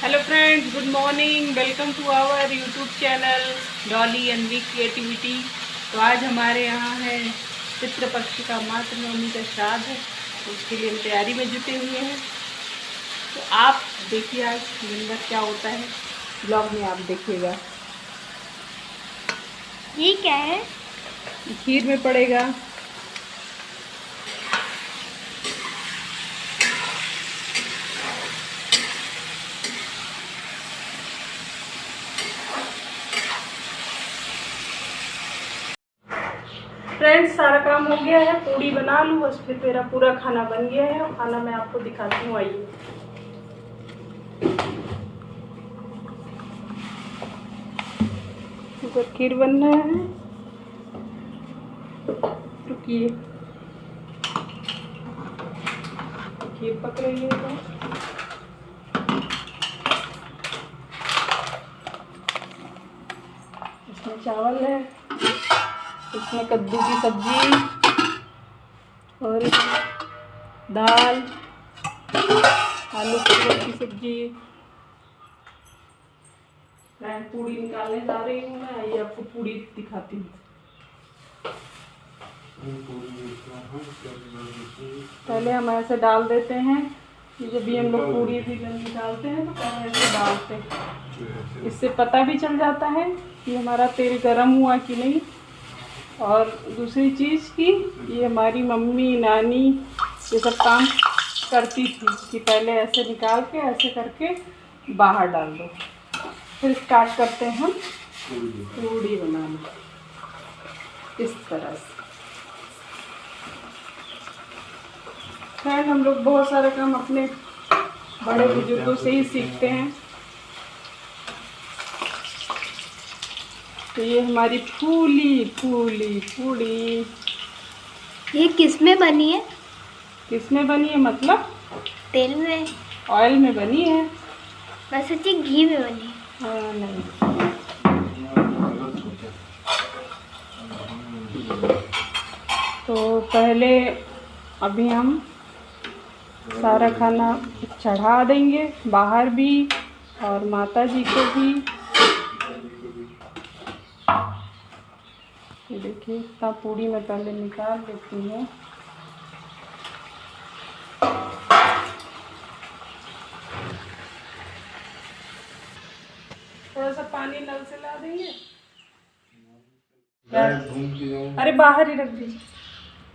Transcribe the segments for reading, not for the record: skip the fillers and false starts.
Hello friends, good morning. Welcome to our YouTube channel Dolly Anvi creativity. तो आज हमारे यहाँ है पितृपक्ष का मातृनवमी का श्राद्ध है, तो उसके लिए हम तैयारी में जुटे हुए हैं। तो आप देखिए आज दिन भर क्या होता है, ब्लॉग में आप देखिएगा। ये क्या है? खीर में पड़ेगा। फ्रेंड्स, सारा काम हो गया है, पूड़ी बना लूँ बस, फिर मेरा पूरा खाना बन गया है। और खाना मैं आपको दिखाती हूँ, आइए। ऊपर खीर बन रहा है, रुकिए, खीर पक रही है। तो इसमें चावल है, इसमें कद्दू की सब्जी और दाल, आलू परवल की सब्जी। मैं पूड़ी निकालने जा रही हूँ, मैं आइए आपको पूड़ी दिखाती हूँ। पहले हम ऐसे डाल देते हैं कि जब भी हम लोग पूड़ी भी निकालते हैं तो पहले ऐसे डालते हैं, इससे पता भी चल जाता है कि हमारा तेल गर्म हुआ कि नहीं। और दूसरी चीज़ कि ये हमारी मम्मी नानी ये सब काम करती थी कि पहले ऐसे निकाल के ऐसे करके बाहर डाल दो, फिर स्टार्ट करते हैं हम पूड़ी बनाना इस तरह से। खैर, हम लोग बहुत सारा काम अपने बड़े बुजुर्गों से ही सीखते हैं। तो ये हमारी फूली फूली पूड़ी ये किस में बनी है? किस में बनी है मतलब? तेल में? ऑयल में बनी है। मैं सोची घी में बनी है। हाँ, नहीं। तो पहले अभी हम सारा खाना चढ़ा देंगे, बाहर भी और माता जी को भी। ये देखिए, इतना पूड़ी मैं पहले निकाल लेती हूँ। थोड़ा सा पानी नल से ला देंगे। अरे बाहर ही रख दीजिए,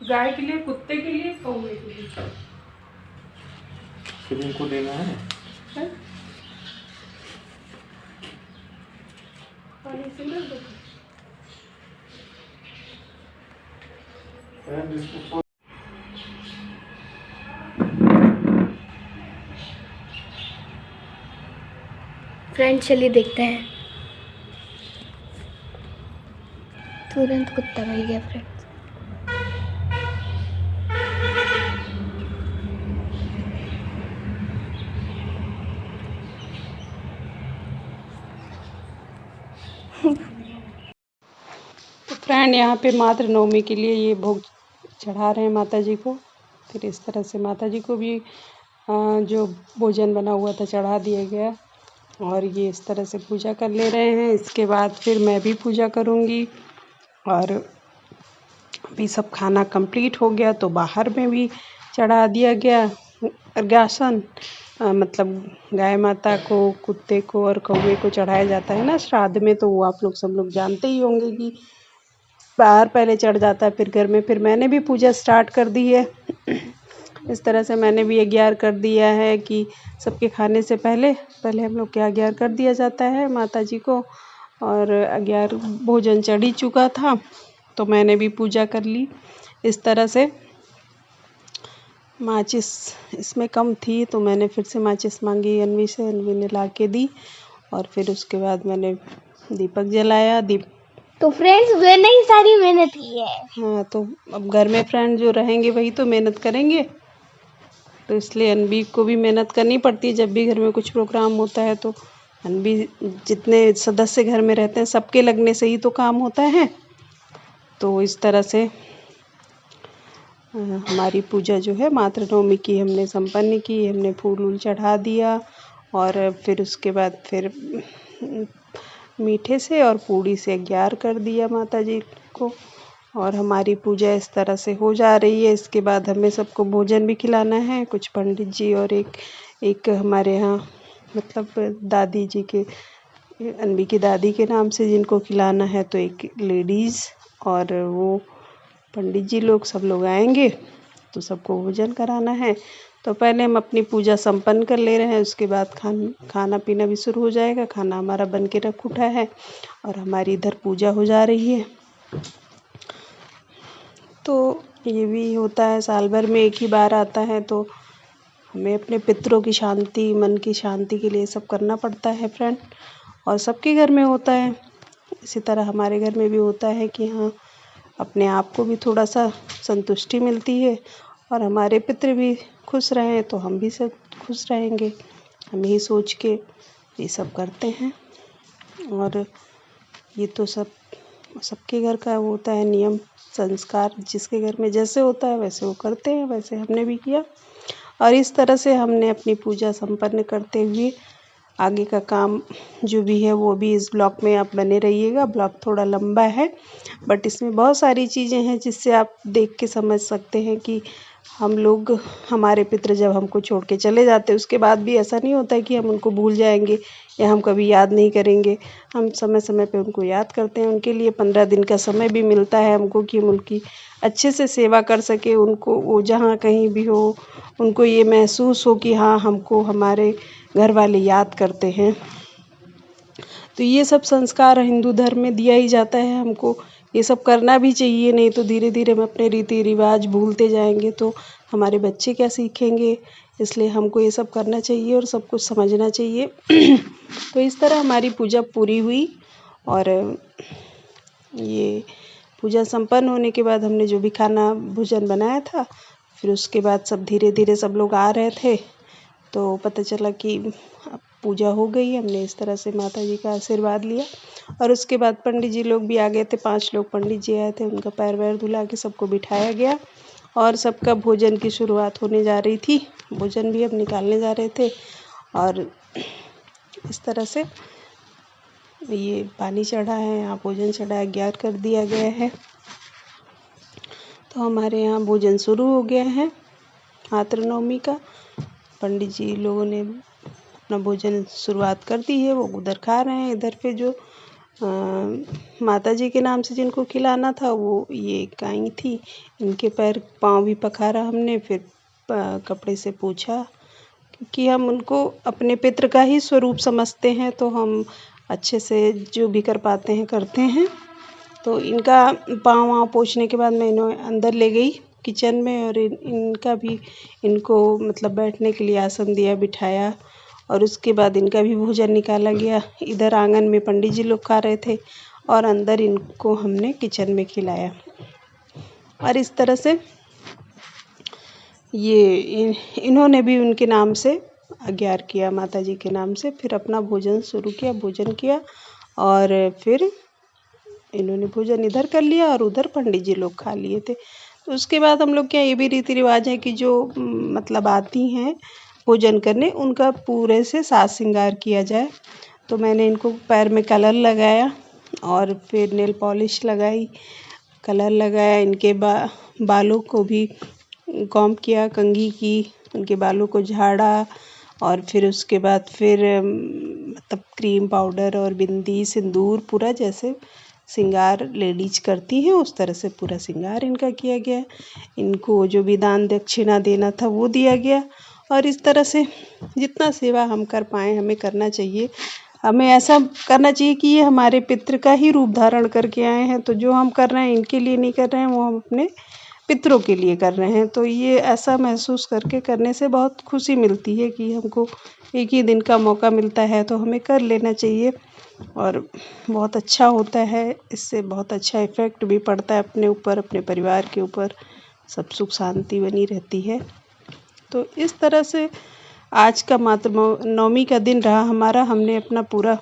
गाय के लिए, कुत्ते के लिए, कौवे के लिए। फिर इनको देना है? पानी से रख दो। फ्रेंड्स, चलिए देखते हैं। तुरंत कुत्ता मिल गया फ्रेंड्स। तो फ्रेंड, यहाँ पे मातृनवमी के लिए ये भोग चढ़ा रहे हैं माता जी को। फिर इस तरह से माता जी को भी जो भोजन बना हुआ था चढ़ा दिया गया, और ये इस तरह से पूजा कर ले रहे हैं। इसके बाद फिर मैं भी पूजा करूँगी। और अभी सब खाना कंप्लीट हो गया तो बाहर में भी चढ़ा दिया गया अर्घ्यासन। मतलब गाय माता को, कुत्ते को और कौवे को चढ़ाया जाता है ना श्राद्ध में, तो वो आप लोग सब लोग जानते ही होंगे कि बाहर पहले चढ़ जाता है फिर घर में। फिर मैंने भी पूजा स्टार्ट कर दी है। इस तरह से मैंने भी अग्यार कर दिया है कि सबके खाने से पहले हम लोग के अग्यार कर दिया जाता है माता जी को। और अग्यार भोजन चढ़ ही चुका था तो मैंने भी पूजा कर ली इस तरह से। माचिस इसमें कम थी तो मैंने फिर से माचिस मांगी अनवी से, अनवी ने ला के दी। और फिर उसके बाद मैंने दीपक जलाया। तो फ्रेंड्स, मैंने ही सारी मेहनत की है। हाँ, तो अब घर में फ्रेंड जो रहेंगे वही तो मेहनत करेंगे, तो इसलिए अनवी को भी मेहनत करनी पड़ती है। जब भी घर में कुछ प्रोग्राम होता है तो अनवी, जितने सदस्य घर में रहते हैं सबके लगने से ही तो काम होता है। तो इस तरह से हमारी पूजा जो है मातृनवमी की हमने संपन्न की। हमने फूल वूल चढ़ा दिया और फिर उसके बाद फिर मीठे से और पूड़ी से 11 कर दिया माता जी को। और हमारी पूजा इस तरह से हो जा रही है। इसके बाद हमें सबको भोजन भी खिलाना है, कुछ पंडित जी और एक हमारे यहाँ मतलब दादी जी के, अनवी की दादी के नाम से जिनको खिलाना है, तो एक लेडीज़ और वो पंडित जी लोग सब लोग आएंगे, तो सबको भोजन कराना है। तो पहले हम अपनी पूजा संपन्न कर ले रहे हैं, उसके बाद खाना पीना भी शुरू हो जाएगा। खाना हमारा बन के रख उठा है और हमारी इधर पूजा हो जा रही है। तो ये भी होता है, साल भर में एक ही बार आता है, तो हमें अपने पितरों की शांति, मन की शांति के लिए सब करना पड़ता है फ्रेंड। और सबके घर में होता है, इसी तरह हमारे घर में भी होता है कि हाँ, अपने आप को भी थोड़ा सा संतुष्टि मिलती है और हमारे पितृ भी खुश रहें तो हम भी सब खुश रहेंगे। हम यही सोच के ये सब करते हैं। और ये तो सबके घर का होता है नियम संस्कार, जिसके घर में जैसे होता है वैसे वो करते हैं, वैसे हमने भी किया। और इस तरह से हमने अपनी पूजा संपन्न करते हुए आगे का काम जो भी है वो भी इस ब्लॉग में आप बने रहिएगा। ब्लॉग थोड़ा लंबा है बट इसमें बहुत सारी चीज़ें हैं जिससे आप देख के समझ सकते हैं कि हम लोग, हमारे पितृ जब हमको छोड़ के चले जाते हैं उसके बाद भी ऐसा नहीं होता है कि हम उनको भूल जाएंगे या हम कभी याद नहीं करेंगे। हम समय समय पे उनको याद करते हैं। उनके लिए 15 दिन का समय भी मिलता है हमको कि हम उनकी अच्छे से सेवा कर सके। उनको वो जहाँ कहीं भी हो उनको ये महसूस हो कि हाँ, हमको हमारे घर वाले याद करते हैं। तो ये सब संस्कार हिंदू धर्म में दिया ही जाता है हमको। ये सब करना भी चाहिए, नहीं तो धीरे धीरे हम अपने रीति रिवाज भूलते जाएंगे तो हमारे बच्चे क्या सीखेंगे। इसलिए हमको ये सब करना चाहिए और सब कुछ समझना चाहिए। तो इस तरह हमारी पूजा पूरी हुई और ये पूजा संपन्न होने के बाद हमने जो भी खाना भोजन बनाया था, फिर उसके बाद सब धीरे धीरे सब लोग आ रहे थे, तो पता चला कि पूजा हो गई। हमने इस तरह से माता जी का आशीर्वाद लिया और उसके बाद पंडित जी लोग भी आ गए थे। 5 लोग पंडित जी आए थे, उनका पैर वैर धुला के सबको बिठाया गया और सबका भोजन की शुरुआत होने जा रही थी। भोजन भी हम निकालने जा रहे थे और इस तरह से ये पानी चढ़ा है, यहाँ भोजन चढ़ा है, 11 कर दिया गया है। तो हमारे यहाँ भोजन शुरू हो गया है मातृ नवमी का। पंडित जी लोगों ने अपना भोजन शुरुआत कर दी है, वो उधर खा रहे हैं। इधर पे जो माता जी के नाम से जिनको खिलाना था वो ये गाय थी, इनके पैर पाँव भी पखारा हमने। फिर कपड़े से पूछा कि हम उनको अपने पितृ का ही स्वरूप समझते हैं, तो हम अच्छे से जो भी कर पाते हैं करते हैं। तो इनका पाँव वाँव पोंछने के बाद मैं इन्हें अंदर ले गई किचन में और इनका भी, इनको मतलब बैठने के लिए आसन दिया, बिठाया और उसके बाद इनका भी भोजन निकाला गया। इधर आंगन में पंडित जी लोग खा रहे थे और अंदर इनको हमने किचन में खिलाया। और इस तरह से ये इन्होंने भी उनके नाम से 11 किया, माता जी के नाम से। फिर अपना भोजन शुरू किया, भोजन किया और फिर इन्होंने भोजन इधर कर लिया और उधर पंडित जी लोग खा लिए थे। तो उसके बाद हम लोग क्या, ये भी रीति रिवाज है कि जो मतलब आती हैं भोजन करने, उनका पूरे से साज श्रृंगार किया जाए। तो मैंने इनको पैर में कलर लगाया और फिर नेल पॉलिश लगाई, कलर लगाया। इनके बालों को भी कॉम्ब किया, कंघी की, उनके बालों को झाड़ा और फिर उसके बाद फिर मतलब क्रीम पाउडर और बिंदी सिंदूर पूरा जैसे श्रृंगार लेडीज करती हैं उस तरह से पूरा श्रृंगार इनका किया गया। इनको जो भी दान दक्षिणा देना था वो दिया गया। और इस तरह से जितना सेवा हम कर पाएँ हमें करना चाहिए। हमें ऐसा करना चाहिए कि ये हमारे पितृ का ही रूप धारण करके आए हैं, तो जो हम कर रहे हैं इनके लिए नहीं कर रहे हैं, वो हम अपने पितरों के लिए कर रहे हैं। तो ये ऐसा महसूस करके करने से बहुत खुशी मिलती है कि हमको एक ही दिन का मौका मिलता है तो हमें कर लेना चाहिए और बहुत अच्छा होता है। इससे बहुत अच्छा इफ़ेक्ट भी पड़ता है अपने ऊपर, अपने परिवार के ऊपर, सब सुख शांति बनी रहती है। तो इस तरह से आज का मातृ नवमी का दिन रहा हमारा। हमने अपना पूरा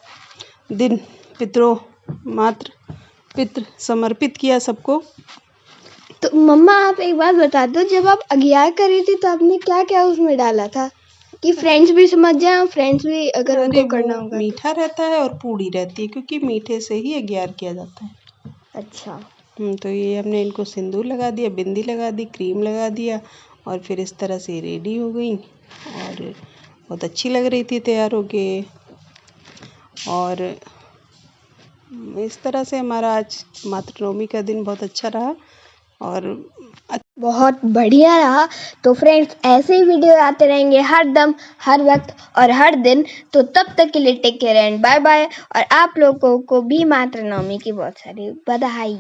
दिन पितृ समर्पित किया सबको। तो मम्मा आप एक बात बता दो, जब आप 11 करी थी तो आपने क्या क्या उसमें डाला था? कि फ्रेंड्स भी समझ जाए, फ्रेंड्स भी अगर अरे उनको करना वो होगा मीठा रहता है और पूड़ी रहती है, क्योंकि मीठे से ही 11 किया जाता है। अच्छा। तो ये हमने इनको सिंदूर लगा दिया, बिंदी लगा दी, क्रीम लगा दिया और फिर इस तरह से रेडी हो गई और बहुत अच्छी लग रही थी तैयार होके। और इस तरह से हमारा आज मातृनवमी का दिन बहुत अच्छा रहा और बहुत बढ़िया रहा। तो फ्रेंड्स ऐसे ही वीडियो आते रहेंगे हर दम, हर वक्त और हर दिन। तो तब तक के लिए take care and bye bye. और आप लोगों को भी मातृनवमी की बहुत सारी बधाई।